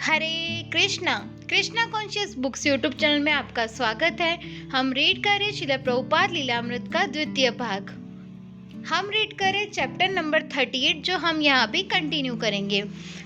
हरे Krishna. Krishna conscious books YouTube channel में आपका स्वागत है। हम रीड कर रहे श्रील प्रभुपाद लीलामृत का द्वितीय भाग। हम रीड करें चैप्टर नंबर 38, जो हम यहाँ भी कंटिन्यू करेंगे।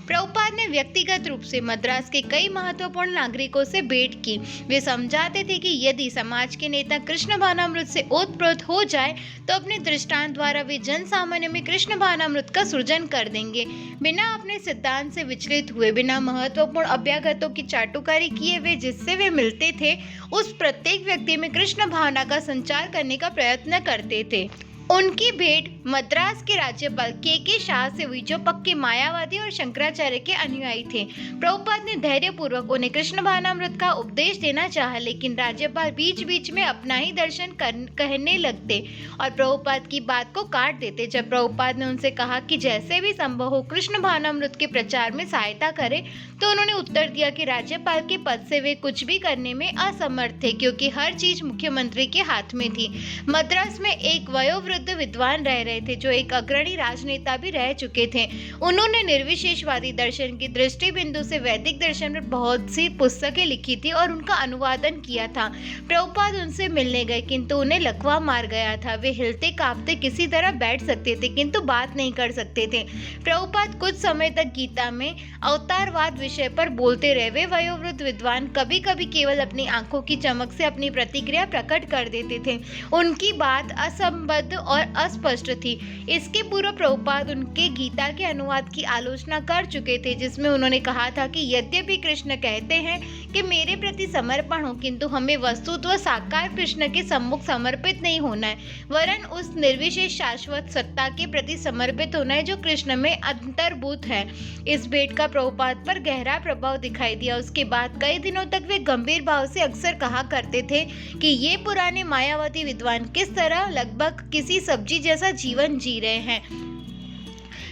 प्रभुपाद ने व्यक्तिगत रूप से मद्रास के कई महत्वपूर्ण नागरिकों से भेंट की। वे समझाते थे कि यदि समाज के नेता कृष्ण भावनामृत से ओतप्रोत हो जाए तो अपने दृष्टांत द्वारा वे जन सामान्य में कृष्ण भावनामृत का सृजन कर देंगे। बिना अपने सिद्धांत से विचलित हुए, बिना महत्वपूर्ण अभ्यागतों की चाटुकारी किए, वे जिससे वे मिलते थे उस प्रत्येक व्यक्ति में कृष्ण भावना का संचार करने का प्रयत्न करते थे। उनकी भेंट मद्रास के राज्यपाल के शाह से हुई, जो पक्के मायावादी और शंकराचार्य के अनुयायी थे। प्रभुपाद ने धैर्यपूर्वक उन्हें कृष्ण भावनामृत का उपदेश देना चाहा, लेकिन राज्यपाल बीच बीच में अपना ही दर्शन कहने लगते और प्रभुपाद की बात को काट देते। जब प्रभुपाद ने उनसे कहा कि जैसे भी संभव हो कृष्ण भावनामृत के प्रचार में सहायता करें, तो उन्होंने उत्तर दिया कि राज्यपाल के पद से वे कुछ भी करने में असमर्थ थे, क्योंकि हर चीज मुख्यमंत्री के हाथ में थी। मद्रास में एक वयोवृद्ध विद्वान रह रहे थे, जो एक अग्रणी राजनेता भी रह चुके थे। उन्होंने निर्विशेषवादी दर्शन की दृष्टि बिंदु से वैदिक दर्शन पर बहुत सी पुस्तकें लिखी थी और उनका अनुवादन किया था। प्रभुपाद उनसे मिलने गए, किंतु उन्हें लकवा मार गया था। वे हिलते कांपते किसी तरह बैठ सकते थे, किंतु बात नहीं कर सकते थे। प्रभुपाद कुछ समय तक गीता में अवतारवाद विषय पर बोलते रहे। वे वयोवृद्ध विद्वान कभी कभी केवल अपनी आंखों की चमक से अपनी प्रतिक्रिया प्रकट कर देते थे। उनकी बात असंबद्ध और अस्पष्ट थी। इसके पूर्व प्रभुपाद उनके गीता के अनुवाद की आलोचना कर चुके थे, जिसमें उन्होंने कहा था कि यद्यपि कृष्ण कहते हैं कि मेरे प्रति समर्पण हो, किंतु हमें वस्तुतः साकार कृष्ण के सम्मुख समर्पित नहीं होना है, वरन उस निर्विशेष शाश्वत सत्ता के प्रति समर्पित होना है जो कृष्ण में अंतर्भूत है। इस भेंट का प्रभुपाद पर गहरा प्रभाव दिखाई दिया। उसके बाद कई दिनों तक वे गंभीर भाव से अक्सर कहा करते थे कि ये पुराने मायावादी विद्वान किस तरह लगभग किसी सब्जी जैसा जीवन जी रहे हैं।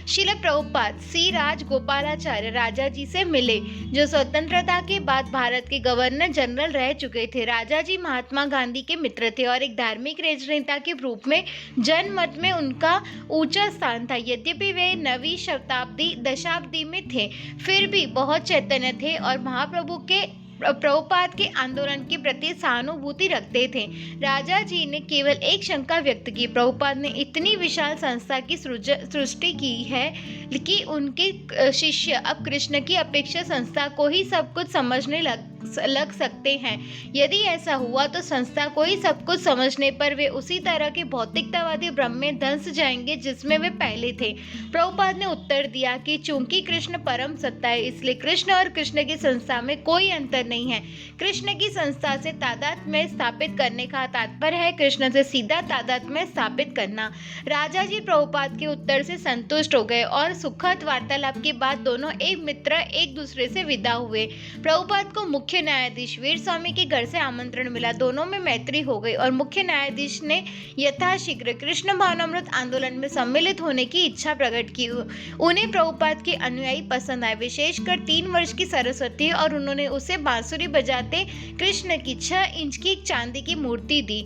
श्रील प्रभुपाद सी राजगोपालाचार्य राजा जी से मिले, जो स्वतंत्रता के बाद भारत के गवर्नर जनरल रह चुके थे। राजा जी महात्मा गांधी के मित्र थे और एक धार्मिक राजनेता के रूप में जनमत में उनका ऊंचा स्थान था। यद्यपि वे 9वीं दशाब्दी में थे, फिर भी बहुत चैतन्य थे और महाप्रभु के प्रभुपाद के आंदोलन के प्रति सहानुभूति रखते थे। राजा जी ने केवल एक शंका व्यक्त की, प्रभुपाद ने इतनी विशाल संस्था की सृष्टि की है कि उनके शिष्य अब कृष्ण की अपेक्षा संस्था को ही सब कुछ समझने लग सकते हैं। यदि ऐसा हुआ तो संस्था को ही सब कुछ समझने पर वे उसी तरह के भौतिकतावादी भ्रम में धंस जाएंगे जिसमें वे पहले थे। प्रभुपाद ने उत्तर दिया कि चूंकि कृष्ण परम सत्ता है, इसलिए कृष्ण और कृष्ण की संस्था में कोई अंतर नहीं है। कृष्ण की संस्था से तादात्म्य स्थापित करने का तात्पर्य है कृष्ण से सीधा तादात्म्य स्थापित करना। राजा जी प्रभुपाद के उत्तर से संतुष्ट हो गए और सुखद वार्तालाप के बाद दोनों मित्र एक दूसरे से विदा हुए। प्रभुपाद को मुख्य न्यायाधीश वीर स्वामी के घर से आमंत्रण मिला। दोनों में मैत्री हो गई और मुख्य न्यायाधीश ने यथाशीघ्र कृष्ण भावनामृत आंदोलन में सम्मिलित होने की इच्छा प्रकट की। उन्हें प्रभुपाद के अनुयायी पसंद आए, विशेषकर 3 वर्ष की सरस्वती, और उन्होंने उसे बांसुरी बजाते कृष्ण की 6 इंच की चांदी की मूर्ति दी।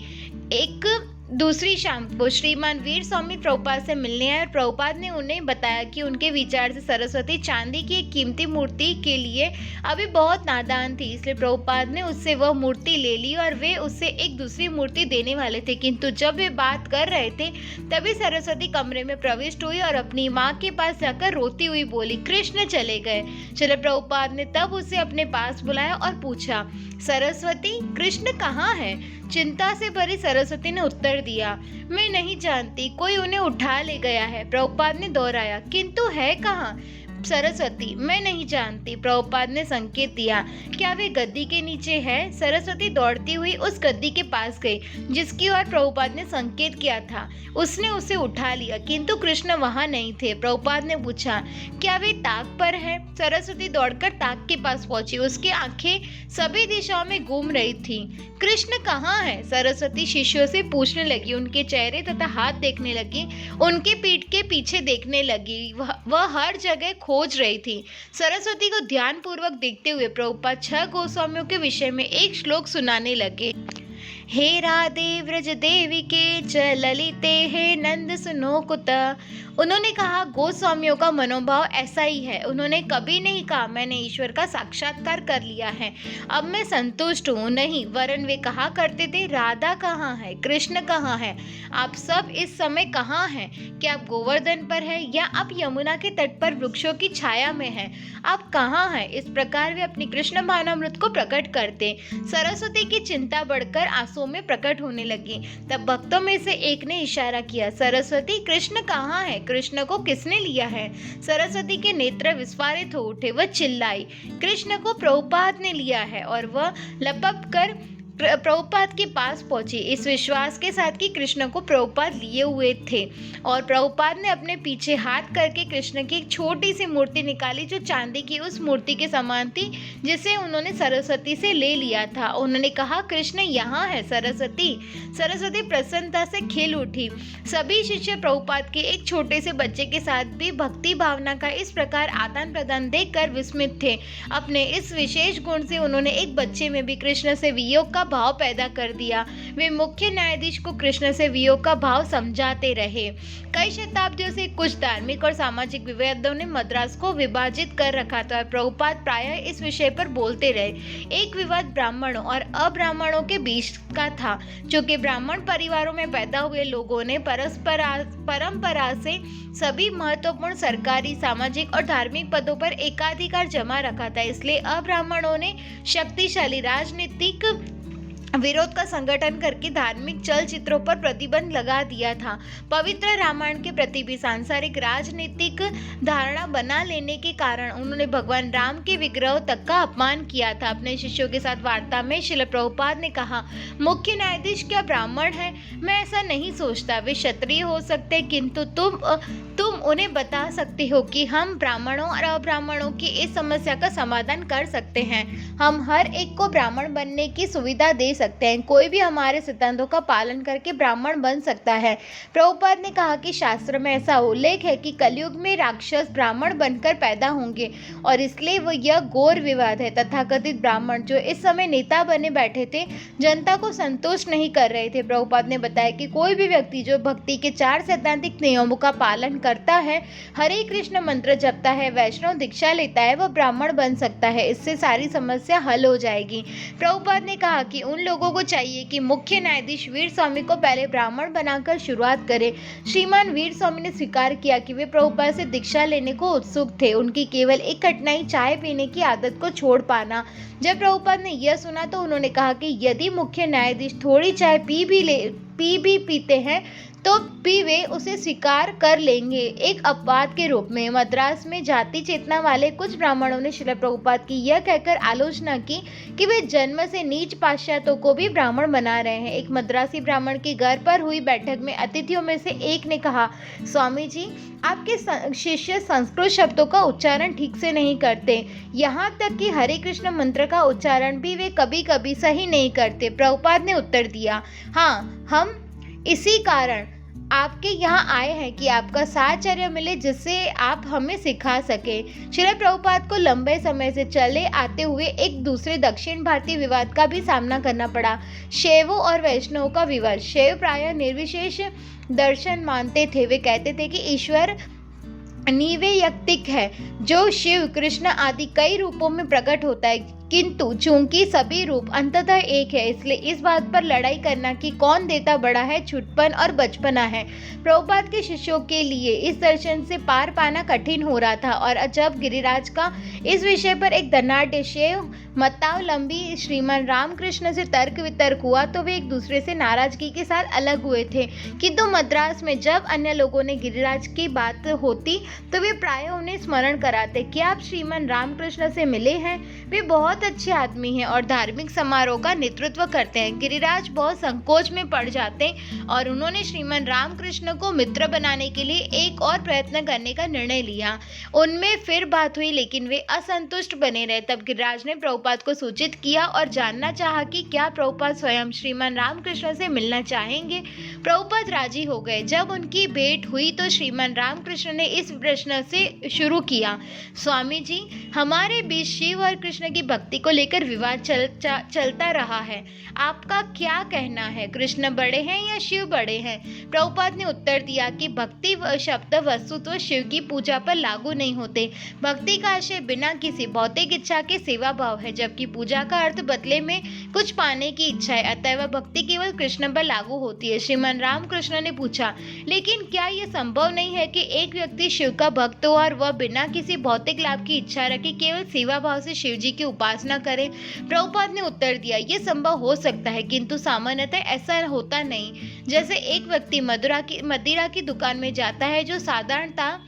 एक दूसरी शाम को श्रीमान वीर स्वामी प्रभुपाद से मिलने आए और प्रभुपाद ने उन्हें बताया कि उनके विचार से सरस्वती चांदी की एक कीमती मूर्ति के लिए अभी बहुत नादान थी, इसलिए प्रभुपाद ने उससे वह मूर्ति ले ली और वे उससे एक दूसरी मूर्ति देने वाले थे। किंतु जब वे बात कर रहे थे तभी सरस्वती कमरे में प्रविष्ट हुई और अपनी माँ के पास जाकर रोती हुई बोली, कृष्ण चले गए। श्रील प्रभुपाद ने तब उसे अपने पास बुलाया और पूछा, सरस्वती, कृष्ण कहाँ है? चिंता से भरी सरस्वती ने उत्तर दिया, मैं नहीं जानती, कोई उन्हें उठा ले गया है। प्रभुपाद ने दोहराया, किंतु है कहाँ? सरस्वती, मैं नहीं जानती। प्रभुपाद ने संकेत दिया, क्या वे गद्दी के नीचे है? सरस्वती दौड़ती हुई उस गद्दी के पास गई जिसकी ओर प्रभुपाद ने संकेत किया था। उसने उसे उठा लिया, किंतु कृष्ण वहां नहीं थे। प्रभुपाद ने पूछा, क्या वे ताक पर है? सरस्वती दौड़कर ताक के पास पहुंची। उसकी आंखें सभी दिशाओं में घूम रही थी। कृष्ण कहाँ है? सरस्वती शिष्यों से पूछने लगी, उनके चेहरे तथा हाथ देखने लगी, उनके पीठ के पीछे देखने लगी। वह हर जगह खोज रही थी। सरस्वती को ध्यानपूर्वक देखते हुए प्रभुपाद 6 गोस्वामियों के विषय में एक श्लोक सुनाने लगे। हे राधे व्रज देवी के च ललिते हे नंद सुनो कुत उन्होंने कहा, गोस्वामियों का मनोभाव ऐसा ही है। उन्होंने कभी नहीं कहा मैंने ईश्वर का साक्षात्कार कर लिया है, अब मैं संतुष्ट हूँ। नहीं, वरन वे कहा करते थे, राधा कहाँ है, कृष्ण कहाँ है, आप सब इस समय कहाँ हैं? क्या आप गोवर्धन पर है या आप यमुना के तट पर वृक्षों की छाया में हैं? आप कहाँ हैं? इस प्रकार वे अपनी कृष्ण भावनामृत को प्रकट करते। सरस्वती की चिंता बढ़कर आंसुओं में प्रकट होने लगी। तब भक्तों में से एक ने इशारा किया, सरस्वती, कृष्ण कहाँ है? कृष्ण को किसने लिया है? सरस्वती के नेत्र विस्फारित हो उठे। वह चिल्लाई, कृष्ण को प्रभुपाद ने लिया है। और वह लपक कर प्रभुपाद के पास पहुंची, इस विश्वास के साथ कि कृष्ण को प्रभुपाद लिए हुए थे। और प्रभुपाद ने अपने पीछे हाथ करके कृष्ण की एक छोटी सी मूर्ति निकाली, जो चांदी की उस मूर्ति के समान थी जिसे उन्होंने सरस्वती से ले लिया था। उन्होंने कहा, कृष्ण यहाँ है सरस्वती। सरस्वती प्रसन्नता से खिल उठी। सभी शिष्य प्रभुपाद के एक छोटे से बच्चे के साथ भी भक्ति भावना का इस प्रकार आदान प्रदान देखकर विस्मित थे। अपने इस विशेष गुण से उन्होंने एक बच्चे में भी कृष्ण से वियोग का भाव पैदा कर दिया। वे मुख्य न्यायाधीश को कृष्ण से वियोग का भाव समझाते रहे। कई शताब्दियों से कुछ धार्मिक और सामाजिक विवादों ने मद्रास को विभाजित कर रखा था और प्रभुपाद प्रायः इस विषय पर बोलते रहे। एक विवाद ब्राह्मणों और अब्राह्मणों के बीच का था। चूंकि ब्राह्मण परिवारों में पैदा हुए लोगों ने परंपरा से सभी महत्वपूर्ण सरकारी, सामाजिक और धार्मिक पदों पर एकाधिकार जमा रखा था, इसलिए अब्राह्मणों ने शक्तिशाली राजनीतिक विरोध का संगठन करके धार्मिक चलचित्रों पर प्रतिबंध लगा दिया था। पवित्र रामायण के प्रति भी सांसारिक राजनीतिक धारणा बना लेने के कारण उन्होंने भगवान राम के विग्रह तक का अपमान किया था। अपने शिष्यों के साथ वार्ता में श्रील प्रभुपाद ने कहा, मुख्य न्यायाधीश क्या ब्राह्मण है? मैं ऐसा नहीं सोचता। वे क्षत्रिय हो सकते, किंतु तुम उन्हें बता सकते हो कि हम ब्राह्मणों और अब्राह्मणों की इस समस्या का समाधान कर सकते हैं। हम हर एक को ब्राह्मण बनने की सुविधा दे सकते हैं। कोई भी हमारे सिद्धांतों का पालन करके ब्राह्मण बन सकता है। प्रभुपाद ने कहा कि शास्त्र में ऐसा उल्लेख है कि कलयुग में राक्षस ब्राह्मण बनकर पैदा होंगे और इसलिए वो यह घोर विवाद है। तथाकथित ब्राह्मण जो इस समय नेता बने बैठे थे, जनता को संतुष्ट नहीं कर रहे थे। प्रभुपाद ने बताया कि कोई भी व्यक्ति जो भक्ति के 4 सैद्धांतिक नियमों का पालन करता है, हरे कृष्ण मंत्र जपता है, वैष्णव दीक्षा लेता है, वह ब्राह्मण बन सकता है। इससे सारी समस्या हल हो जाएगी। प्रभुपाद ने कहा कि उन लोगों को चाहिए कि मुख्य न्यायाधीश वीर स्वामी को पहले ब्राह्मण बनाकर शुरुआत करें। श्रीमान वीर स्वामी ने स्वीकार किया कि वे प्रभुपाद से दीक्षा लेने को उत्सुक थे। उनकी केवल एक कठिनाई चाय पीने की आदत को छोड़ पाना। जब प्रभुपाद ने यह सुना तो उन्होंने कहा कि यदि मुख्य न्यायाधीश थोड़ी चाय पीते हैं तो भी वे उसे स्वीकार कर लेंगे, एक अपवाद के रूप में। मद्रास में जाति चेतना वाले कुछ ब्राह्मणों ने श्रील प्रभुपाद की यह कहकर आलोचना की कि वे जन्म से नीच पाश्चात्यों को भी ब्राह्मण बना रहे हैं। एक मद्रासी ब्राह्मण के घर पर हुई बैठक में अतिथियों में से एक ने कहा, स्वामी जी, आपके शिष्य संस्कृत शब्दों का उच्चारण ठीक से नहीं करते, यहाँ तक कि हरे कृष्ण मंत्र का उच्चारण भी वे कभी कभी सही नहीं करते। प्रभुपाद ने उत्तर दिया, हाँ, हम इसी कारण आपके यहाँ आए हैं कि आपका साहचर्य मिले, जिससे आप हमें सिखा सके। श्रील प्रभुपाद को लंबे समय से चले आते हुए एक दूसरे दक्षिण भारतीय विवाद का भी सामना करना पड़ा, शैवों और वैष्णवों का विवाद। शैव प्रायः निर्विशेष दर्शन मानते थे। वे कहते थे कि ईश्वर निवैयक्तिक है, जो शिव, कृष्ण आदि कई रूपों में प्रकट होता है, किंतु चूंकि सभी रूप अंततः एक है, इसलिए इस बात पर लड़ाई करना कि कौन देवता बड़ा है, छुटपन और बचपना है। प्रभुपाद के शिष्यों के लिए इस दर्शन से पार पाना कठिन हो रहा था और जब गिरिराज का इस विषय पर एक धनाढ्य शैव मतावलंबी श्रीमान रामकृष्ण से तर्क वितर्क हुआ तो वे एक दूसरे से नाराजगी के साथ अलग हुए थे। किंतु मद्रास में जब अन्य लोगों ने गिरिराज की बात होती तो वे प्रायः उन्हें स्मरण कराते कि आप श्रीमान रामकृष्ण से मिले हैं, वे बहुत अच्छे आदमी हैं और धार्मिक समारोह का नेतृत्व करते हैं। गिरिराज बहुत संकोच में पड़ जाते और उन्होंने श्रीमान रामकृष्ण को मित्र बनाने के लिए एक और प्रयत्न करने का निर्णय लिया। उनमें फिर बात हुई, लेकिन वे असंतुष्ट बने रहे। तब गिरिराज ने प्रभुपाद को सूचित किया और जानना चाहा कि क्या प्रभुपाद स्वयं श्रीमान रामकृष्ण से मिलना चाहेंगे। प्रभुपाद राजी हो गए। जब उनकी भेंट हुई तो श्रीमान रामकृष्ण ने इस प्रश्न से शुरू किया, स्वामी जी, हमारे बीच शिव और कृष्ण की भक्ति को लेकर विवाद चलता रहा है, आपका क्या कहना है? कृष्ण बड़े हैं या शिव बड़े हैं? प्रभुपाद ने उत्तर दिया कि भक्ति शब्द वस्तुतः शिव की पूजा पर लागू नहीं होते। भक्ति का आशय बिना किसी भौतिक इच्छा के सेवा भाव है, जबकि पूजा का अर्थ बदले में कुछ पाने की इच्छा है, अतः वह भक्ति केवल कृष्ण पर लागू होती है। श्रीमान रामकृष्ण ने पूछा, लेकिन क्या यह संभव नहीं है कि एक व्यक्ति शिव का भक्त हो और वह बिना किसी भौतिक लाभ की इच्छा रखे केवल सेवा भाव से शिव जी की उपासना करे? प्रभुपाद ने उत्तर दिया, यह संभव हो सकता है, किंतु सामान्यतः ऐसा होता नहीं। जैसे एक व्यक्ति मदिरा की दुकान में जाता है, जो साधारणतः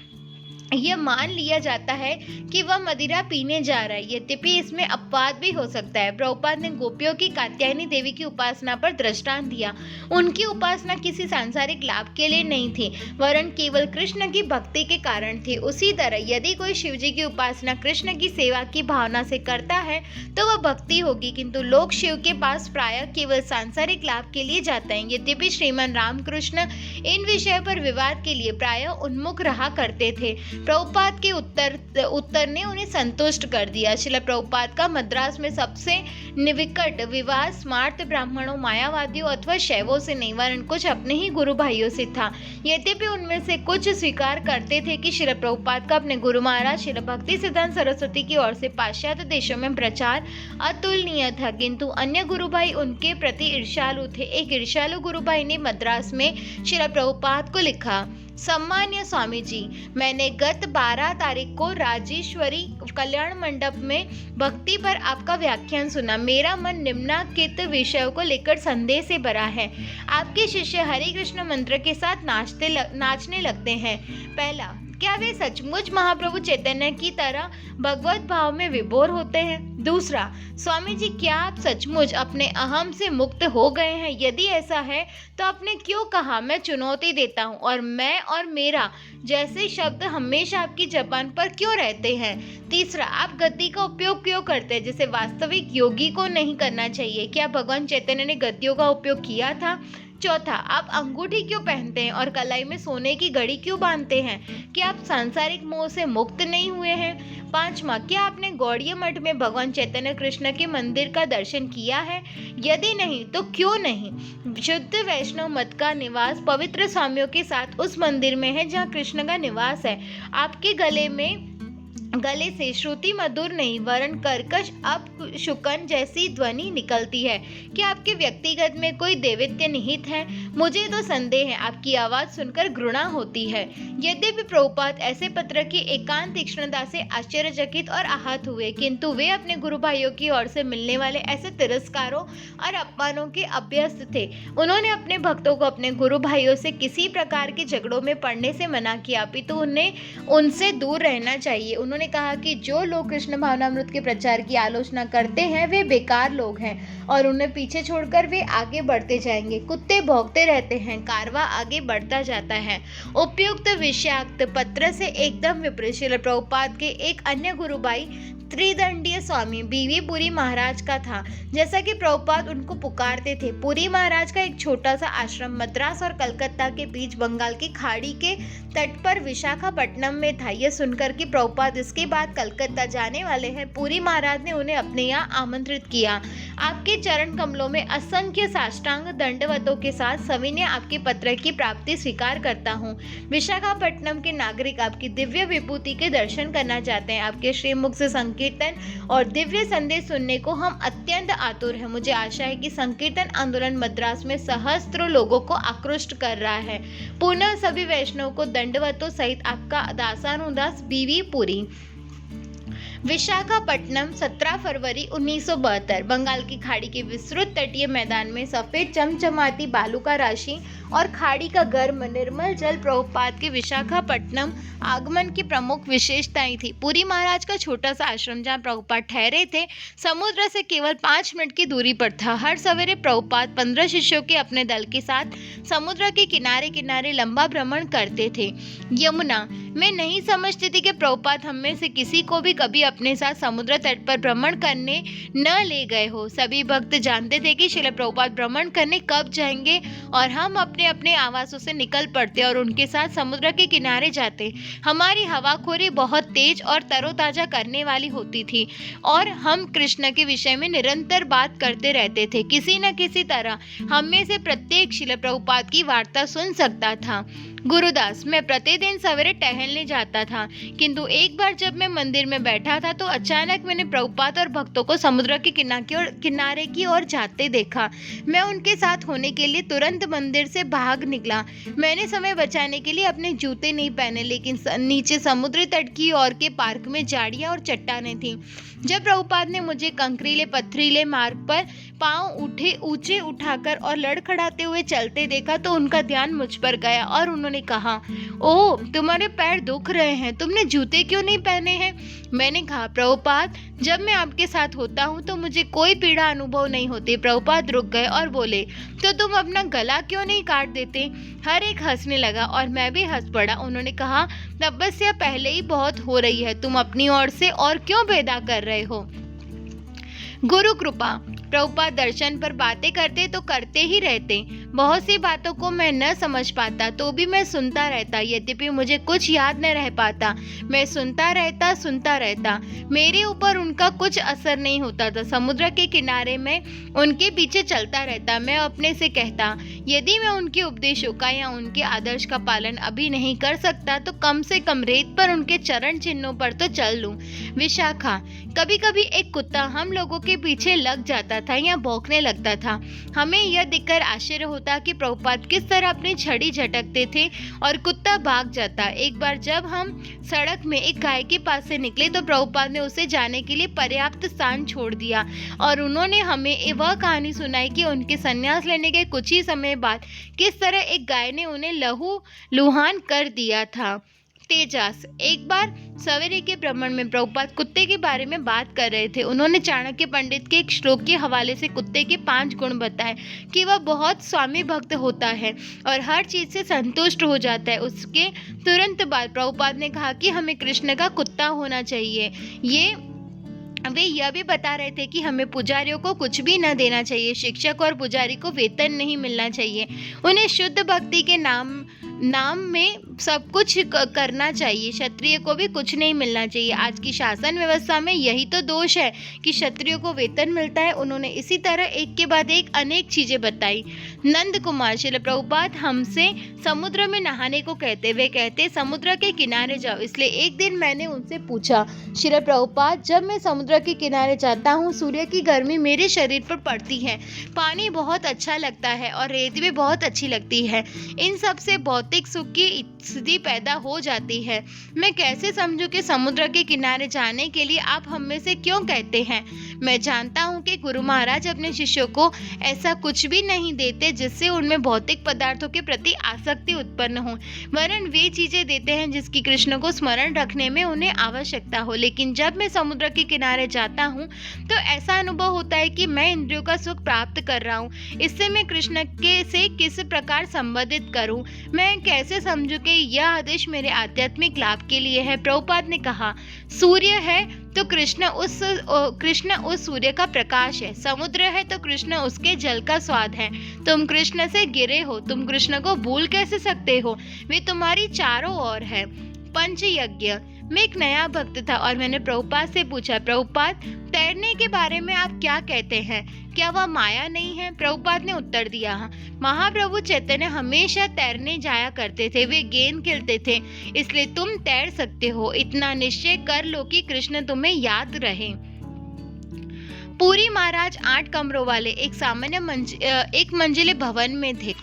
यह मान लिया जाता है कि वह मदिरा पीने जा रहा है, यद्यपि इसमें अपवाद भी हो सकता है। प्रभुपाद ने गोपियों की कात्यायनी देवी की उपासना पर दृष्टांत दिया। उनकी उपासना किसी सांसारिक लाभ के लिए नहीं थी, वरन केवल कृष्ण की भक्ति के कारण थी। उसी तरह यदि कोई शिव जी की उपासना कृष्ण की सेवा की भावना से करता है तो वह भक्ति होगी, किंतु लोग शिव के पास प्रायः केवल सांसारिक लाभ के लिए जाते हैं। यद्यपि श्रीमान रामकृष्ण इन विषय पर विवाद के लिए प्रायः उन्मुख रहा करते थे, प्रभुपाद के उत्तर ने उन्हें संतुष्ट कर दिया। श्रील प्रभुपाद का मद्रास में सबसे निकट विवाद स्मार्त ब्राह्मणों, मायावादियों अथवा शैवों से नहीं, वरन कुछ अपने ही गुरु भाइयों से था। यद्यपि उनमें से कुछ स्वीकार करते थे कि श्रील प्रभुपाद का अपने गुरु महाराज श्रील भक्ति सिद्धांत सरस्वती की ओर से पाश्चात्य देशों में प्रचार अतुलनीय था, किंतु अन्य गुरु भाई उनके प्रति ईर्ष्यालु थे। एक ईर्ष्यालु गुरु भाई ने मद्रास में श्रील प्रभुपाद को लिखा, सम्मान्य स्वामी जी, मैंने गत 12 तारीख को राजेश्वरी कल्याण मंडप में भक्ति पर आपका व्याख्यान सुना। मेरा मन निम्नलिखित विषयों को लेकर संदेह से भरा है। आपके शिष्य हरे कृष्ण मंत्र के साथ नाचने लगते हैं। पहला, क्या वे सचमुच महाप्रभु चैतन्य की तरह भगवत भाव में विभोर होते हैं? दूसरा, स्वामी जी, क्या आप सचमुच अपने अहम से मुक्त हो गए हैं? यदि ऐसा है तो आपने क्यों कहा मैं चुनौती देता हूँ और मैं और मेरा जैसे शब्द हमेशा आपकी जबान पर क्यों रहते हैं? तीसरा, आप गद्दी का उपयोग क्यों करते हैं जिसे वास्तविक योगी को नहीं करना चाहिए? क्या भगवान चैतन्य ने गद्दियों का उपयोग किया था? चौथा, आप अंगूठी क्यों पहनते हैं और कलाई में सोने की घड़ी क्यों बांधते हैं? क्या आप सांसारिक मोह से मुक्त नहीं हुए हैं? पांचवा, क्या आपने गौड़ीय मठ में भगवान चैतन्य कृष्ण के मंदिर का दर्शन किया है? यदि नहीं तो क्यों नहीं? शुद्ध वैष्णव मत का निवास पवित्र स्वामियों के साथ उस मंदिर में है जहाँ कृष्ण का निवास है। आपके गले से श्रुति मधुर नहीं वरन कर्कश अपशुकन जैसी ध्वनि निकलती है। क्या आपके व्यक्तिगत में कोई दैवत्य निहित है? मुझे तो संदेह है, आपकी आवाज सुनकर घृणा होती है। यद्यपि प्रभुपाद ऐसे पत्र की एकांत तीक्ष्णता से आश्चर्यचकित और आहत हुए, किंतु वे अपने गुरु भाइयों की ओर से मिलने वाले ऐसे तिरस्कारों और अपमानों के अभ्यस्त थे। उन्होंने अपने भक्तों को अपने गुरु भाइयों से किसी प्रकार के झगड़ों में पड़ने से मना किया, अपितु उन्हें उनसे दूर रहना चाहिए। उन्होंने कहा कि जो लोग कृष्ण भावनामृत के प्रचार की आलोचना करते हैं वे बेकार लोग हैं और उन्हें पीछे छोड़कर वे आगे बढ़ते जाएंगे। कुत्ते भौंकते रहते हैं, कारवां आगे बढ़ता जाता है। उपयुक्त विषाक्त पत्र से एकदम विपरीत श्रील प्रभुपाद के एक अन्य गुरु भाई त्रिदंडीय स्वामी बीवी पुरी महाराज का था, जैसा कि प्रभुपाद उनको पुकारते थे। पुरी महाराज का एक छोटा सा आश्रम मद्रास और कलकत्ता के बीच बंगाल की खाड़ी के तट पर विशाखापट्टनम में था। यह सुनकर कि प्रभुपाद इसके बाद कलकत्ता जाने वाले हैं, पुरी महाराज ने उन्हें अपने यहाँ आमंत्रित किया। आपके चरण कमलों में असंख्य साष्टांग दंडवतों के साथ सविनय आपके पत्र की प्राप्ति स्वीकार करता हूँ। विशाखापट्टनम के नागरिक आपकी दिव्य विभूति के दर्शन करना चाहते हैं। आपके श्रीमुख से संकीर्तन और दिव्य संदेश सुनने को हम अत्यंत आतुर हैं। मुझे आशा है कि संकीर्तन आंदोलन मद्रास में सहस्त्रों लोगों को आकृष्ट कर रहा है। पुनः सभी वैष्णव को दंडवतों सहित आपका दासानुदास बीवी पुरी। विशाखापट्टनम 17 फरवरी 1972। बंगाल की खाड़ी के विस्तृत तटीय मैदान में सफेद चमचमाती बालू का राशि और खाड़ी का गर्म निर्मल जल प्रभुपाद के विशाखापट्टनम आगमन की प्रमुख विशेषताएं थी। पुरी महाराज का छोटा सा आश्रम जहां प्रभुपाद ठहरे थे समुद्र से केवल 5 मिनट की दूरी पर था। हर सवेरे प्रभुपाद 15 शिष्यों के अपने दल के साथ समुद्र के किनारे किनारे लंबा भ्रमण करते थे। यमुना, मैं नहीं समझती थी कि प्रभुपाद हम में से किसी को भी कभी अपने साथ समुद्र तट पर भ्रमण करने न ले गए हो। सभी भक्त जानते थे कि श्रील प्रभुपाद भ्रमण करने कब जाएंगे और हम अपने अपने अपने आवासों से निकल पड़ते और उनके साथ समुद्र के किनारे जाते। हमारी हवाखोरी बहुत तेज और तरोताजा करने वाली होती थी और हम कृष्ण के विषय में निरंतर बात करते रहते थे। किसी न किसी तरह हम में से प्रत्येक श्रील प्रभुपाद की वार्ता सुन सकता था। गुरुदास, मैं प्रतिदिन सवेरे टहलने जाता था, किंतु एक बार जब मैं मंदिर में बैठा था तो अचानक मैंने प्रभुपाद और भक्तों को समुद्र के किनारे की ओर जाते देखा। मैं उनके साथ होने के लिए तुरंत मंदिर से भाग निकला। मैंने समय बचाने के लिए अपने जूते नहीं पहने, लेकिन नीचे समुद्री तट की ओर के पार्क में झाड़ियां और चट्टानें थीं। जब प्रभुपाद ने मुझे कंकरीले पथरीले मार्ग पर पांव ऊंचे उठाकर और लड़खड़ाते हुए चलते देखा तो उनका ध्यान मुझ पर गया और उन्होंने कहा, ओह, तुम्हारे पैर दुख रहे हैं, तुमने जूते क्यों नहीं पहने हैं? मैंने कहा, प्रभुपाद, जब मैं आपके साथ होता हूँ तो मुझे कोई पीड़ा अनुभव नहीं होती। प्रभुपाद रुक गए और बोले, तो तुम अपना गला क्यों नहीं काट देते? हर एक हंसने लगा और मैं भी हंस पड़ा। उन्होंने कहा, तपस्या पहले ही बहुत हो रही है, तुम अपनी ओर से और क्यों पैदा कर रहे हो? गुरु कृपा। प्रभुपाद दर्शन पर बातें करते तो करते ही रहते। बहुत सी बातों को मैं न समझ पाता तो भी मैं सुनता रहता, यद्यपि मुझे कुछ याद न रह पाता। मैं सुनता रहता। मेरे ऊपर उनका कुछ असर नहीं होता था। समुद्र के किनारे में उनके पीछे चलता रहता। मैं अपने से कहता, यदि मैं उनके उपदेशों का या उनके आदर्श का पालन अभी नहीं कर सकता तो कम से कम रेत पर उनके चरण चिन्हों पर तो चल लूं। विशाखा। कभी कभी एक कुत्ता हम लोगों के पीछे लग जाता था या भौंकने लगता था। हमें यह देखकर आश्चर्य होता कि प्रभुपाद किस तरह अपनी छड़ी झटकते थे और कुत्ता भाग जाता। एक बार जब हम सड़क में एक गाय के पास से निकले तो प्रभुपाद ने उसे जाने के लिए पर्याप्त स्थान छोड़ दिया और उन्होंने हमें वह कहानी सुनाई कि उनके संन्यास लेने के कुछ ही समय बाद किस तरह एक गाय ने उन्हें लहूलुहान कर दिया था। तेजास। एक बार सवेरे के भ्रमण में प्रभुपाद कुत्ते के बारे में बात कर रहे थे। उन्होंने चाणक्य पंडित के एक श्लोक के हवाले से कुत्ते के 5 गुण बताए कि वह बहुत स्वामी भक्त होता है और हर चीज से संतुष्ट हो जाता है। उसके तुरंत बाद प्रभुपाद ने कहा कि हमें कृष्ण का कुत्ता होना चाहिए। वे यह भी बता रहे थे कि हमें पुजारियों को कुछ भी न देना चाहिए। शिक्षक और पुजारी को वेतन नहीं मिलना चाहिए। उन्हें शुद्ध भक्ति के नाम में सब कुछ करना चाहिए। क्षत्रिय को भी कुछ नहीं मिलना चाहिए। आज की शासन व्यवस्था में यही तो दोष है कि क्षत्रियों को वेतन मिलता है। उन्होंने इसी तरह एक के बाद एक अनेक चीजें बताई। नंद कुमार। श्रील प्रभुपाद हमसे समुद्र में नहाने को कहते। वे कहते, समुद्र के किनारे जाओ। इसलिए एक दिन मैंने उनसे पूछा, श्रील प्रभुपाद, जब मैं समुद्र के किनारे जाता हूँ सूर्य की गर्मी मेरे शरीर पर पड़ती है, पानी बहुत अच्छा लगता है और रेत भी बहुत अच्छी लगती है। इन सब से भौतिक सुख की स्थिति पैदा हो जाती है। मैं कैसे समझूं कि समुद्र के किनारे जाने के लिए आप हम में से क्यों कहते हैं? मैं जानता हूं कि गुरु महाराज अपने शिष्यों को ऐसा कुछ भी नहीं देते जिससे उनमें भौतिक पदार्थों के प्रति आसक्ति उत्पन्न हो, वरन वे चीजें देते हैं जिसकी कृष्ण को स्मरण रखने में उन्हें आवश्यकता हो। लेकिन जब मैं समुद्र के किनारे जाता हूँ तो ऐसा अनुभव होता है कि मैं इंद्रियों का सुख प्राप्त कर रहा हूँ। इससे मैं कृष्ण के से किस प्रकार संबंधित करूँ? मैं कैसे समझूं कि यह आदेश मेरे आध्यात्मिक लाभ के लिए है? प्रभुपाद ने कहा, सूर्य है तो कृष्ण उस सूर्य का प्रकाश है। समुद्र है तो कृष्ण उसके जल का स्वाद है। तुम कृष्ण से गिरे हो, तुम कृष्ण को भूल कैसे सकते हो? वे तुम्हारी चारों ओर है। पंचयज्ञ। मैं एक नया भक्त था और मैंने प्रभुपाद से पूछा, प्रभुपाद, तैरने के बारे में आप क्या कहते हैं? क्या वह माया नहीं है? प्रभुपाद ने उत्तर दिया, महाप्रभु चैतन्य हमेशा तैरने जाया करते थे। वे गेंद खेलते थे, इसलिए तुम तैर सकते हो। इतना निश्चय कर लो कि कृष्ण तुम्हें याद रहे। पुरी महाराज 8 कमरों वाले एक मंजिले भवन में थे।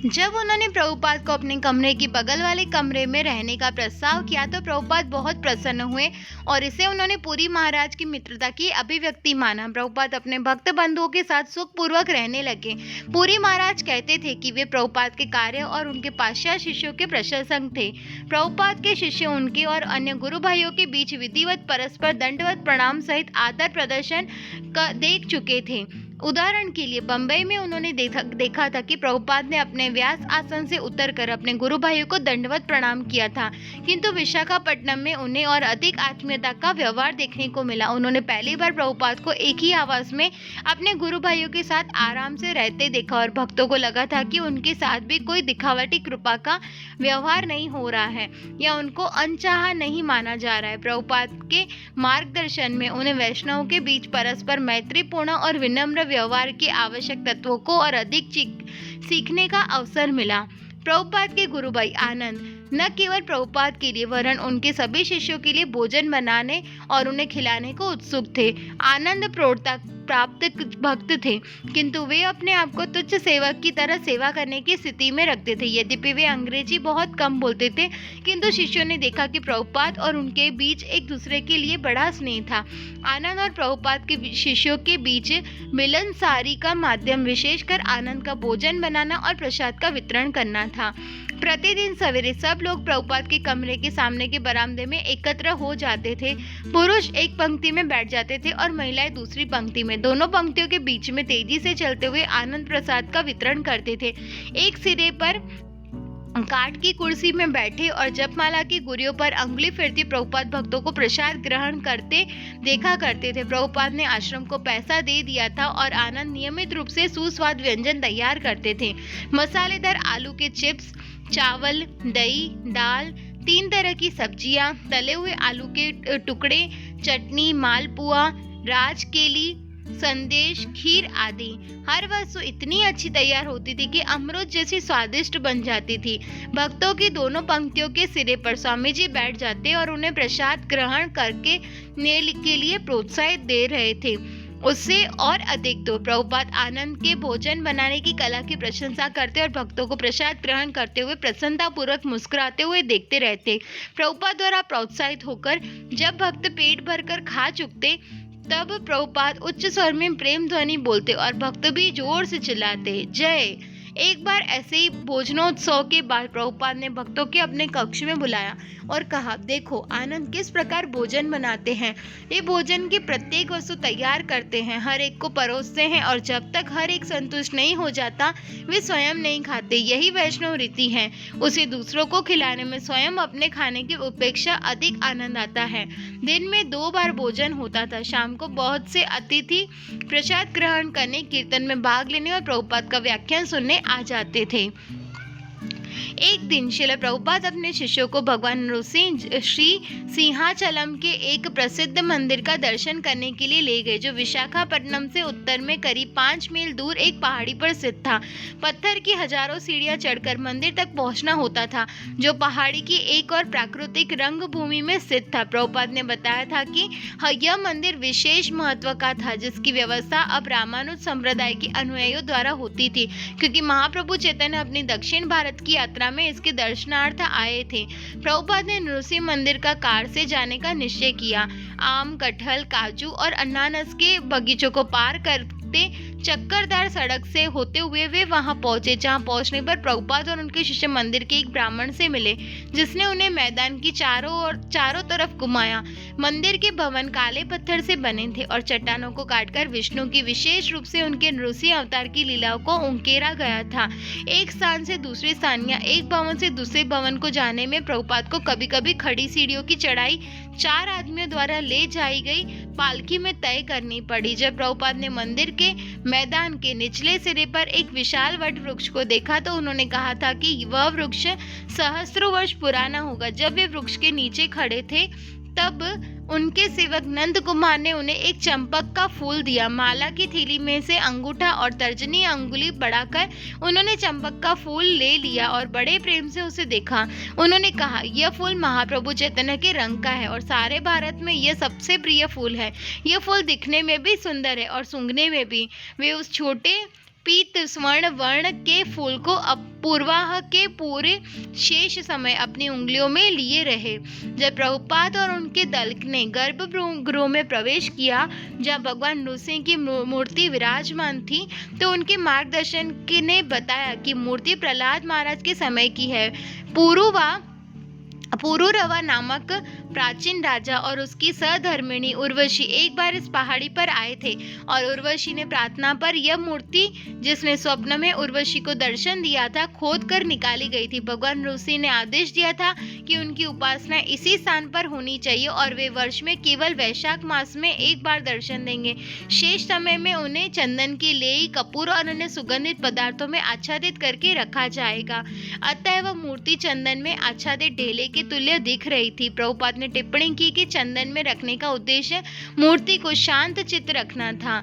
जब उन्होंने प्रभुपाद को अपने कमरे की बगल वाले कमरे में रहने का प्रस्ताव किया तो प्रभुपाद बहुत प्रसन्न हुए और इसे उन्होंने पुरी महाराज की मित्रता की अभिव्यक्ति माना। प्रभुपाद अपने भक्त बंधुओं के साथ सुखपूर्वक रहने लगे। पुरी महाराज कहते थे कि वे प्रभुपाद के कार्य और उनके पाश्चात्य शिष्यों के प्रशंसक थे। प्रभुपाद के शिष्य उनके और अन्य गुरु भाइयों के बीच विधिवत परस्पर दंडवत प्रणाम सहित आदर प्रदर्शन देख चुके थे। उदाहरण के लिए बम्बई में उन्होंने देखा था कि प्रभुपाद ने अपने व्यास आसन से उतरकर अपने गुरु भाइयों को दंडवत प्रणाम किया था, किंतु विशाखापट्टनम में उन्हें और अधिक आत्मीयता का व्यवहार देखने को मिला। उन्होंने पहली बार प्रभुपाद को एक ही आवास में अपने गुरु भाइयों के साथ आराम से रहते देखा और भक्तों को लगा था कि उनके साथ भी कोई दिखावटी कृपा का व्यवहार नहीं हो रहा है या उनको अनचाहा नहीं माना जा रहा है। प्रभुपाद के मार्गदर्शन में उन्हें वैष्णवों के बीच परस्पर मैत्रीपूर्ण और विनम्र व्यवहार के आवश्यक तत्वों को और अधिक सीखने का अवसर मिला। प्रभुपाद के गुरु भाई आनंद न केवल प्रभुपाद के लिए वरन उनके सभी शिष्यों के लिए भोजन बनाने और उन्हें खिलाने को उत्सुक थे। आनंद प्रौढ़ता प्राप्त भक्त थे, किंतु वे अपने आप को तुच्छ सेवक की तरह सेवा करने की स्थिति में रखते थे। यद्यपि वे अंग्रेजी बहुत कम बोलते थे, किंतु शिष्यों ने देखा कि प्रभुपाद और उनके बीच एक दूसरे के लिए बड़ा स्नेह था। आनंद और प्रभुपाद के शिष्यों के बीच मिलनसारी का माध्यम विशेषकर आनंद का भोजन बनाना और प्रसाद का वितरण करना था। प्रतिदिन सवेरे सब लोग प्रभुपाद के कमरे के सामने के बरामदे में एकत्र हो जाते थे। पुरुष एक पंक्ति में बैठ जाते थे और महिलाएं दूसरी पंक्ति में। दोनों पंक्तियों के बीच में तेजी से चलते हुए आनंद प्रसाद का वितरण करते थे। एक सिरे पर काठ की कुर्सी में बैठे और जपमाला की गुरियों पर अंगुली फिरती प्रभुपाद भक्तों को प्रसाद ग्रहण करते देखा करते थे। प्रभुपाद ने आश्रम को पैसा दे दिया था और आनंद नियमित रूप से सुस्वाद व्यंजन तैयार करते थे। मसालेदार आलू के चिप्स, चावल, दही, दाल, 3 तरह की सब्जियां, तले हुए आलू के टुकड़े, चटनी, मालपुआ, राजकेली, संदेश, खीर आदि। हर वस्तु इतनी अच्छी तैयार होती थी कि अमृत जैसी स्वादिष्ट बन जाती थी। भक्तों की दोनों पंक्तियों के सिरे पर स्वामी जी बैठ जाते और उन्हें प्रसाद ग्रहण करके के लिए प्रोत्साहित दे रहे थे। उससे और अधिक तो प्रभुपाद आनंद के भोजन बनाने की कला की प्रशंसा करते और भक्तों को प्रसाद ग्रहण करते हुए प्रसन्नतापूर्वक मुस्कुराते हुए देखते रहते। प्रभुपाद द्वारा प्रोत्साहित होकर जब भक्त पेट भरकर खा चुकते तब प्रभुपाद उच्च स्वर में प्रेम ध्वनि बोलते और भक्त भी जोर से चिल्लाते, जय। एक बार ऐसे ही भोजनोत्सव के बाद प्रभुपाद ने भक्तों के अपने कक्ष में बुलाया और कहा, देखो आनंद किस प्रकार भोजन बनाते हैं। ये भोजन की प्रत्येक वस्तु तैयार करते हैं, हर एक को परोसते हैं और जब तक हर एक संतुष्ट नहीं हो जाता वे स्वयं नहीं खाते। यही वैष्णव रीति है। उसे दूसरों को खिलाने में स्वयं अपने खाने की उपेक्षा अधिक आनंद आता है। दिन में 2 बार भोजन होता था। शाम को बहुत से अतिथि प्रसाद ग्रहण करने, कीर्तन में भाग लेने और प्रभुपाद का व्याख्यान सुनने आ जाते थे। एक दिन श्रील प्रभुपाद अपने शिष्यों को भगवान नृसिंह श्री सिंहाचलम के एक प्रसिद्ध मंदिर का दर्शन करने के लिए ले गए, जो विशाखापट्टनम से उत्तर में करीब 5 मील दूर एक पहाड़ी पर स्थित था। पत्थर की हजारों सीढ़ियां चढ़कर मंदिर तक पहुंचना होता था, जो पहाड़ी की एक और प्राकृतिक रंगभूमि में स्थित था। प्रभुपाद ने बताया था कि यह मंदिर विशेष महत्व का था, जिसकी व्यवस्था अब रामानुज संप्रदाय के अनुयायियों द्वारा होती थी, क्योंकि महाप्रभु चैतन्य अपनी दक्षिण भारत की यात्रा में इसके दर्शनार्थ आए थे। प्रभुपाद ने नृसिंह मंदिर का कार से जाने का निश्चय किया। आम, कटहल, काजू और अनानास के बगीचों को पार करते चक्करदार सड़क से होते हुए वे वहां पहुंचे, जहां पहुंचने पर प्रभुपाद और उनके शिष्य मंदिर के एक ब्राह्मण से मिले, जिसने उन्हें मैदान की चारों तरफ घुमाया। मंदिर के भवन काले पत्थर से बने थे और चट्टानों को काटकर विष्णु की विशेष रूप से उनके नृसिंह अवतार की लीलाओं को उकेरा गया था। एक स्थान से दूसरे स्थान या एक भवन से दूसरे भवन को जाने में प्रभुपाद को कभी कभी खड़ी सीढ़ियों की चढ़ाई 4 आदमियों द्वारा ले जाई गई पालकी में तय करनी पड़ी। जब प्रभुपाद ने मंदिर के मैदान के निचले सिरे पर एक विशाल वट वृक्ष को देखा तो उन्होंने कहा था कि वह वृक्ष सहस्त्रों वर्ष पुराना होगा। जब वे वृक्ष के नीचे खड़े थे तब उनके सेवक नंद कुमार ने उन्हें एक चंपक का फूल दिया। माला की थैली में से अंगूठा और तर्जनी अंगुली बढ़ाकर उन्होंने चंपक का फूल ले लिया और बड़े प्रेम से उसे देखा। उन्होंने कहा, यह फूल महाप्रभु चैतन्य के रंग का है और सारे भारत में यह सबसे प्रिय फूल है। यह फूल दिखने में भी सुंदर है और सूंघने में भी। वे उस छोटे पीत स्वर्ण वर्ण के फूल को पूर्वाह के पूरे शेष समय अपनी उंगलियों में लिए रहे। जब प्रभुपाद और उनके दल ने गर्भगृह में प्रवेश किया, जहाँ भगवान नृसिंह की मूर्ति विराजमान थी, तो उनके मार्गदर्शन ने बताया कि मूर्ति प्रहलाद महाराज के समय की है। पुरुरवा नामक प्राचीन राजा और उसकी सहधर्मिणी उर्वशी एक बार इस पहाड़ी पर आए थे और उर्वशी ने प्रार्थना पर यह मूर्ति, जिसने स्वप्न में उर्वशी को दर्शन दिया था, खोद कर निकाली गई थी। भगवान ऋषि ने आदेश दिया था कि उनकी उपासना इसी स्थान पर होनी चाहिए और वे वर्ष में केवल वैशाख मास में एक बार दर्शन देंगे। शेष समय में उन्हें चंदन की लेई, कपूर और अन्य सुगंधित पदार्थों में आच्छादित करके रखा जाएगा। अतः वह मूर्ति चंदन में आच्छादित ढेले के तुल्य दिख रही थी। प्रभुपाद ने टिप्पणी की कि चंदन में रखने का उद्देश्य मूर्ति को शांत चित्त रखना था।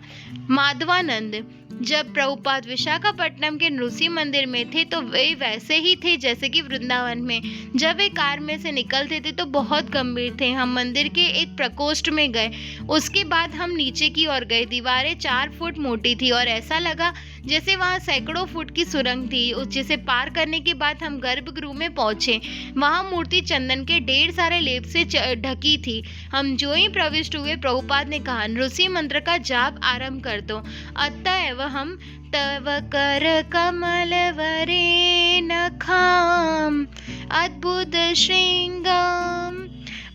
माधवानंद: जब प्रभुपाद विशाखापट्टनम के नृसिंह मंदिर में थे तो वे वैसे ही थे जैसे कि वृंदावन में। जब वे कार में से निकलते थे तो बहुत गंभीर थे। हम मंदिर के एक प्रकोष्ठ में गए, उसके बाद हम नीचे की ओर गए। दीवारें 4 फुट मोटी थी और ऐसा लगा जैसे वहां सैकड़ों फुट की सुरंग थी। जिसे पार करने के बाद हम गर्भगृह में पहुंचे। वहां मूर्ति चंदन के ढेर सारे लेप से ढकी थी। हम जो ही प्रविष्ट हुए, प्रभुपाद ने कहा, नृसिंह मंत्र का जाप आरंभ कर दो। अतएव हम तव कर कमल वरे नखाम अद्भुत श्रृंगम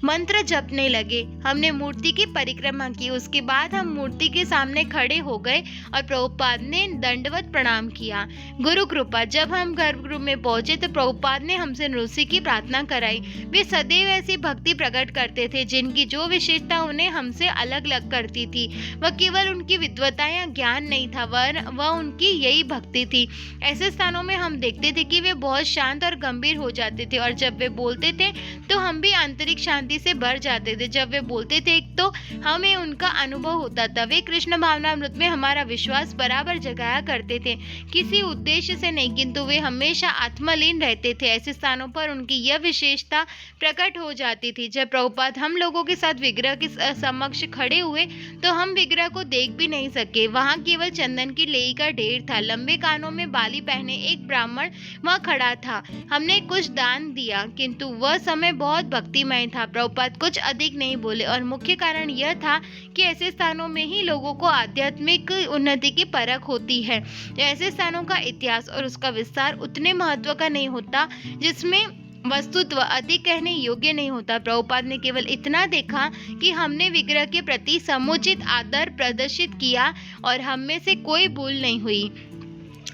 मंत्र जपने लगे। हमने मूर्ति की परिक्रमा की। उसके बाद हम मूर्ति के सामने खड़े हो गए और प्रभुपाद ने दंडवत प्रणाम किया। गुरु कृपा: जब हम गर्भगृह में पहुंचे तो प्रभुपाद ने हमसे नृसिंह की प्रार्थना कराई। वे सदैव ऐसी भक्ति प्रकट करते थे जिनकी जो विशेषता उन्हें हमसे अलग अलग करती थी। वह केवल उनकी विद्वता या ज्ञान नहीं था, वह उनकी यही भक्ति थी। ऐसे स्थानों में हम देखते थे कि वे बहुत शांत और गंभीर हो जाते थे और जब वे बोलते थे तो हम भी आंतरिक शांति से भर जाते थे। जब वे बोलते थे तो हमें उनका अनुभव होता था। वे कृष्ण भावनामृत में हमारा विश्वास बराबर जगाया करते थे, किसी उद्देश्य से नहीं, किंतु वे हमेशा आत्मलीन रहते थे। ऐसे स्थानों पर उनकी यह विशेषता प्रकट हो जाती थी। जब प्रभुपाद हम लोगों के साथ विग्रह के समक्ष खड़े हुए तो हम विग्रह को देख भी नहीं सके। वहां केवल चंदन की लेई का ढेर था। लंबे कानों में बाली पहने एक ब्राह्मण वहां खड़ा था। हमने कुछ दान दिया, किंतु वह समय बहुत भक्तिमय था। प्रभुपाद कुछ अधिक नहीं बोले और मुख्य कारण यह था कि ऐसे स्थानों में ही लोगों को आध्यात्मिक उन्नति की परख होती है। ऐसे स्थानों का इतिहास और उसका विस्तार उतने महत्व का नहीं होता जिसमें वस्तुत्व अधिक कहने योग्य नहीं होता। प्रभुपाद ने केवल इतना देखा कि हमने विग्रह के प्रति समुचित आदर प्रदर्शित किया और हम में से कोई भूल नहीं हुई।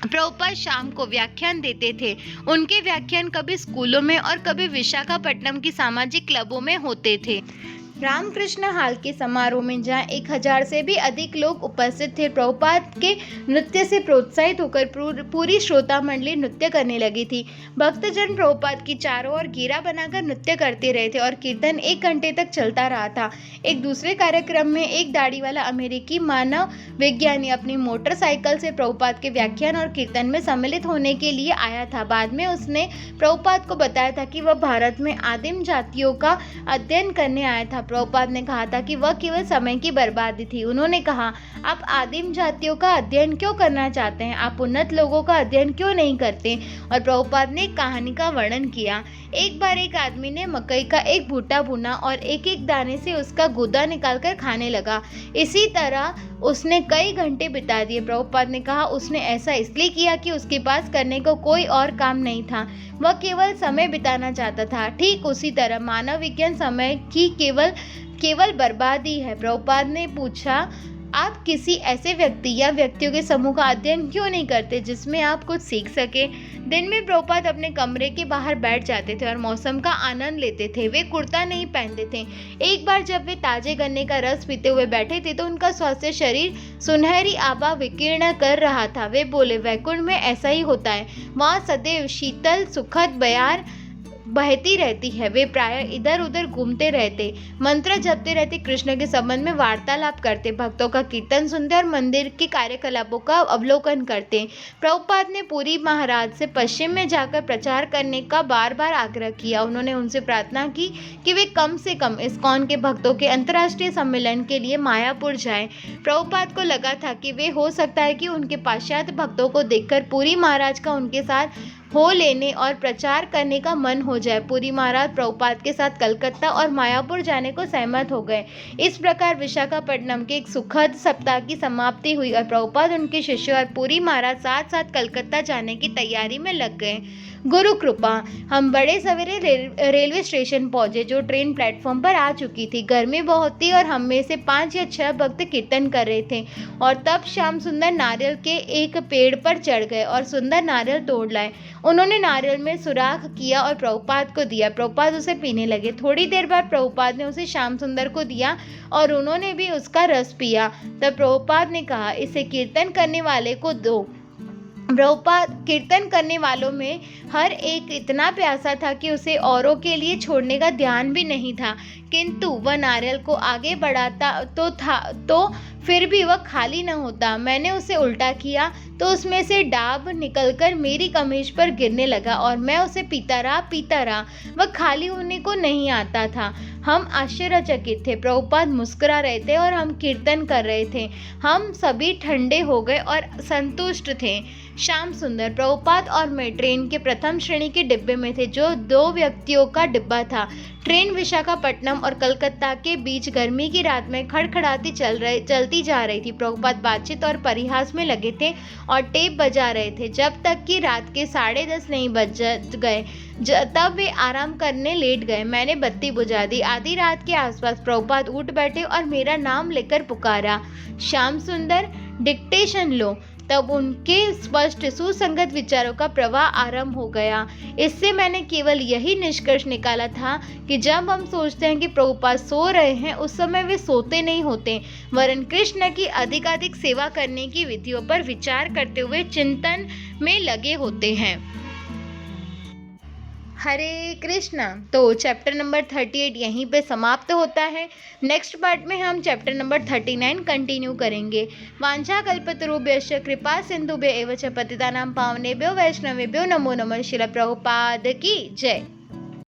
प्रभुपाद शाम को व्याख्यान देते थे। उनके व्याख्यान कभी स्कूलों में और कभी विशाखापट्टनम की सामाजिक क्लबों में होते थे। रामकृष्ण हाल के समारोह में जहाँ 1000 से भी अधिक लोग उपस्थित थे। प्रभुपाद के नृत्य से प्रोत्साहित होकर पूरी श्रोता मंडली नृत्य करने लगी थी। भक्तजन प्रभुपाद की चारों ओर घेरा बनाकर नृत्य करते रहे थे और कीर्तन 1 घंटे तक चलता रहा था। एक दूसरे कार्यक्रम में एक दाढ़ी वाला अमेरिकी मानव विज्ञानी अपनी मोटरसाइकिल से प्रभुपाद के व्याख्यान और कीर्तन में सम्मिलित होने के लिए आया था। बाद में उसने प्रभुपाद को बताया था कि वह भारत में आदिम जातियों का अध्ययन करने आया था। प्रभुपाद ने कहा था कि वह केवल समय की बर्बादी थी। उन्होंने कहा, आप आदिम जातियों का अध्ययन क्यों करना चाहते हैं? आप उन्नत लोगों का अध्ययन क्यों नहीं करते? और प्रभुपाद ने एक कहानी का वर्णन किया। एक बार एक आदमी ने मकई का एक भुट्टा भुना और एक एक दाने से उसका गुदा निकालकर खाने लगा। इसी तरह उसने कई घंटे बिता दिए। प्रभुपाद ने कहा, उसने ऐसा इसलिए किया कि उसके पास करने को कोई और काम नहीं था। वह केवल समय बिताना चाहता था। ठीक उसी तरह मानव विज्ञान समय की केवल बर्बादी है। प्रभुपाद ने पूछा, आप किसी ऐसे व्यक्ति या व्यक्तियों के समूह का अध्ययन क्यों नहीं करते जिसमें आप कुछ सीख सके? दिन में प्रभुपाद अपने कमरे के बाहर बैठ जाते थे और मौसम का आनंद लेते थे। वे कुर्ता नहीं पहनते थे। एक बार जब वे ताजे गन्ने का रस पीते हुए बैठे थे तो उनका स्वस्थ शरीर सुनहरी आभा विकीर्ण कर रहा था। वे बोले, वैकुंठ में ऐसा ही होता है। वहाँ सदैव शीतल सुखद बयार बहती रहती है। वे प्रायः इधर उधर घूमते रहते, मंत्र जपते रहते, कृष्ण के संबंध में वार्तालाप करते, भक्तों का कीर्तन सुनते और मंदिर के कार्यकलापों का अवलोकन करते। प्रभुपाद ने पुरी महाराज से पश्चिम में जाकर प्रचार करने का बार बार आग्रह किया। उन्होंने उनसे प्रार्थना की कि वे कम से कम इस्कॉन के भक्तों के अंतर्राष्ट्रीय सम्मेलन के लिए मायापुर जाएं। प्रभुपाद को लगा था कि वे हो सकता है कि उनके पाश्चात्य भक्तों को देखकर पुरी महाराज का उनके साथ हो लेने और प्रचार करने का मन हो जाए। पुरी महाराज प्रभुपाद के साथ कलकत्ता और मायापुर जाने को सहमत हो गए। इस प्रकार विशाखापट्टनम के एक सुखद सप्ताह की समाप्ति हुई और प्रभुपाद, उनके शिष्य और पुरी महाराज साथ साथ कलकत्ता जाने की तैयारी में लग गए। गुरु कृपा। हम बड़े सवेरे रेलवे स्टेशन पहुंचे, जो ट्रेन प्लेटफॉर्म पर आ चुकी थी। गर्मी बहुत थी और हम में से 5 या 6 भक्त कीर्तन कर रहे थे, और तब श्याम सुंदर नारियल के एक पेड़ पर चढ़ गए और सुंदर नारियल तोड़ लाए। उन्होंने नारियल में सुराख किया और प्रभुपाद को दिया। प्रभुपाद उसे पीने लगे। थोड़ी देर बाद प्रभुपाद ने उसे श्याम सुंदर को दिया और उन्होंने भी उसका रस पिया। तब प्रभुपाद ने कहा, इसे कीर्तन करने वाले को दो। प्रभुपाद कीर्तन करने वालों में हर एक इतना प्यासा था कि उसे औरों के लिए छोड़ने का ध्यान भी नहीं था, किंतु वह नारियल को आगे बढ़ाता तो फिर भी वह खाली न होता। मैंने उसे उल्टा किया तो उसमें से डाब निकलकर मेरी कमीज पर गिरने लगा और मैं उसे पीता रहा। वह खाली होने को नहीं आता था। हम आश्चर्यचकित थे। प्रभुपाद मुस्कुरा रहे थे और हम कीर्तन कर रहे थे। हम सभी ठंडे हो गए और संतुष्ट थे। श्याम सुंदर, प्रभुपाद और मैं ट्रेन के प्रथम श्रेणी के डिब्बे में थे, जो 2 व्यक्तियों का डिब्बा था। ट्रेन विशाखापट्टनम और कलकत्ता के बीच गर्मी की रात में खड़खड़ाती चलती जा रही थी। प्रभुपाद बातचीत और परिहास में लगे थे और टेप बजा रहे थे, जब तक कि रात के 10:30 नहीं बज गए। तब वे आराम करने लेट गए। मैंने बत्ती बुझा दी। आधी रात के आसपास प्रभुपाद उठ बैठे और मेरा नाम लेकर पुकारा, श्याम सुंदर, डिक्टेशन लो। तब उनके स्पष्ट सुसंगत विचारों का प्रवाह आरंभ हो गया। इससे मैंने केवल यही निष्कर्ष निकाला था कि जब हम सोचते हैं कि प्रभुपाद सो रहे हैं, उस समय वे सोते नहीं होते, वरन कृष्ण की अधिकाधिक सेवा करने की विधियों पर विचार करते हुए चिंतन में लगे होते हैं। हरे कृष्णा। तो चैप्टर नंबर 38 यहीं पे समाप्त होता है। नेक्स्ट पार्ट में हम चैप्टर नंबर 39 कंटिन्यू करेंगे। वांछा कल्पतरुभ्यश्च कृपा सिंधुभ्य एव च पतितानां पावनेभ्यो वैष्णवेभ्यो नमो नमः। श्रील प्रभुपाद की जय।